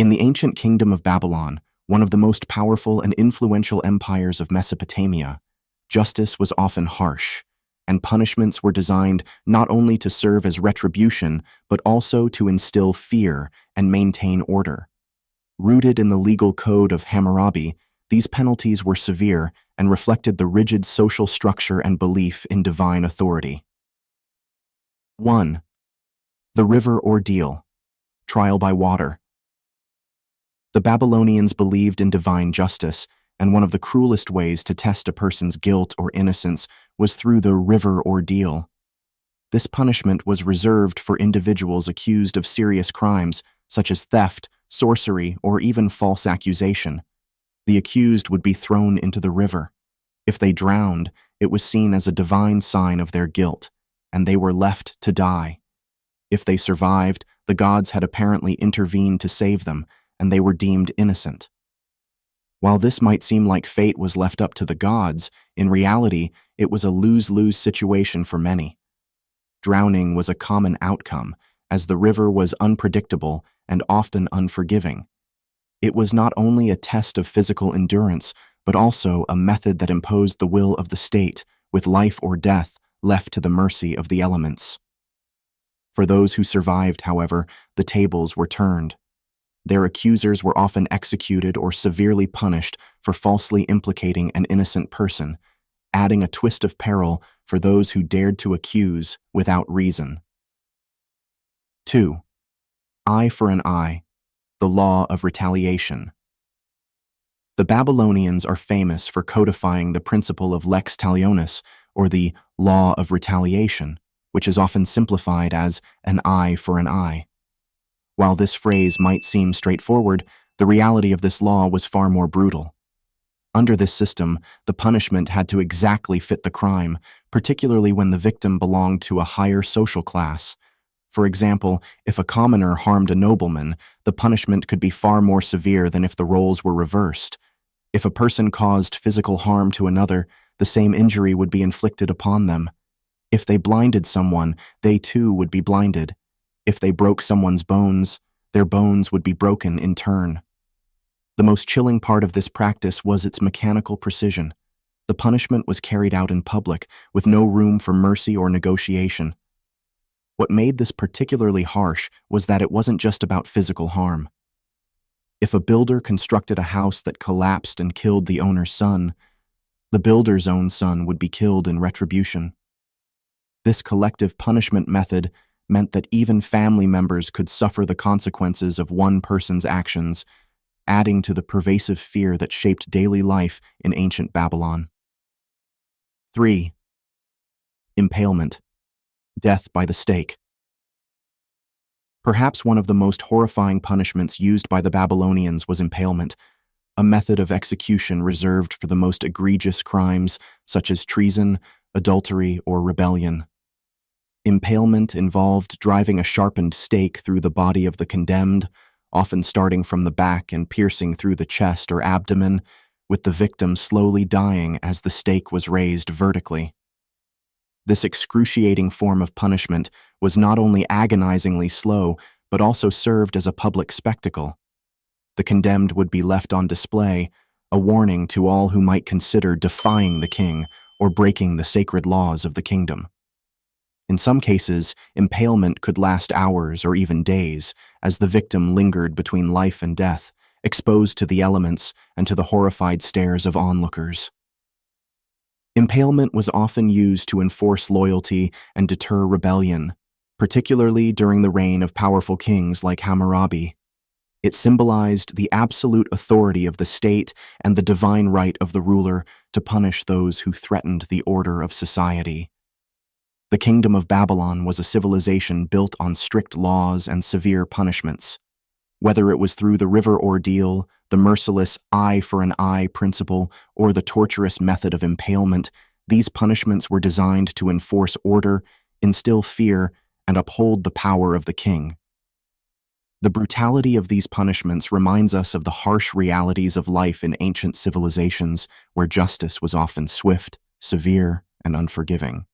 In the ancient kingdom of Babylon, one of the most powerful and influential empires of Mesopotamia, justice was often harsh, and punishments were designed not only to serve as retribution, but also to instill fear and maintain order. Rooted in the legal code of Hammurabi, these penalties were severe and reflected the rigid social structure and belief in divine authority. 1. The River Ordeal, trial by water. The Babylonians believed in divine justice, and one of the cruelest ways to test a person's guilt or innocence was through the River Ordeal. This punishment was reserved for individuals accused of serious crimes, such as theft, sorcery, or even false accusation. The accused would be thrown into the river. If they drowned, it was seen as a divine sign of their guilt, and they were left to die. If they survived, the gods had apparently intervened to save them, and they were deemed innocent. While this might seem like fate was left up to the gods, in reality, it was a lose-lose situation for many. Drowning was a common outcome, as the river was unpredictable and often unforgiving. It was not only a test of physical endurance, but also a method that imposed the will of the state, with life or death left to the mercy of the elements. For those who survived, however, the tables were turned. Their accusers were often executed or severely punished for falsely implicating an innocent person, adding a twist of peril for those who dared to accuse without reason. 2. Eye for an eye, the law of retaliation. The Babylonians are famous for codifying the principle of lex talionis, or the law of retaliation, which is often simplified as an eye for an eye. While this phrase might seem straightforward, the reality of this law was far more brutal. Under this system, the punishment had to exactly fit the crime, particularly when the victim belonged to a higher social class. For example, if a commoner harmed a nobleman, the punishment could be far more severe than if the roles were reversed. If a person caused physical harm to another, the same injury would be inflicted upon them. If they blinded someone, they too would be blinded. If they broke someone's bones, their bones would be broken in turn. The most chilling part of this practice was its mechanical precision. The punishment was carried out in public, with no room for mercy or negotiation. What made this particularly harsh was that it wasn't just about physical harm. If a builder constructed a house that collapsed and killed the owner's son, the builder's own son would be killed in retribution. This collective punishment method meant that even family members could suffer the consequences of one person's actions, adding to the pervasive fear that shaped daily life in ancient Babylon. 3. Impalement, death by the stake. Perhaps one of the most horrifying punishments used by the Babylonians was impalement, a method of execution reserved for the most egregious crimes such as treason, adultery, or rebellion. Impalement involved driving a sharpened stake through the body of the condemned, often starting from the back and piercing through the chest or abdomen, with the victim slowly dying as the stake was raised vertically. This excruciating form of punishment was not only agonizingly slow, but also served as a public spectacle. The condemned would be left on display, a warning to all who might consider defying the king or breaking the sacred laws of the kingdom. In some cases, impalement could last hours or even days, as the victim lingered between life and death, exposed to the elements and to the horrified stares of onlookers. Impalement was often used to enforce loyalty and deter rebellion, particularly during the reign of powerful kings like Hammurabi. It symbolized the absolute authority of the state and the divine right of the ruler to punish those who threatened the order of society. The Kingdom of Babylon was a civilization built on strict laws and severe punishments. Whether it was through the River Ordeal, the merciless eye for an eye principle, or the torturous method of impalement, these punishments were designed to enforce order, instill fear, and uphold the power of the king. The brutality of these punishments reminds us of the harsh realities of life in ancient civilizations, where justice was often swift, severe, and unforgiving.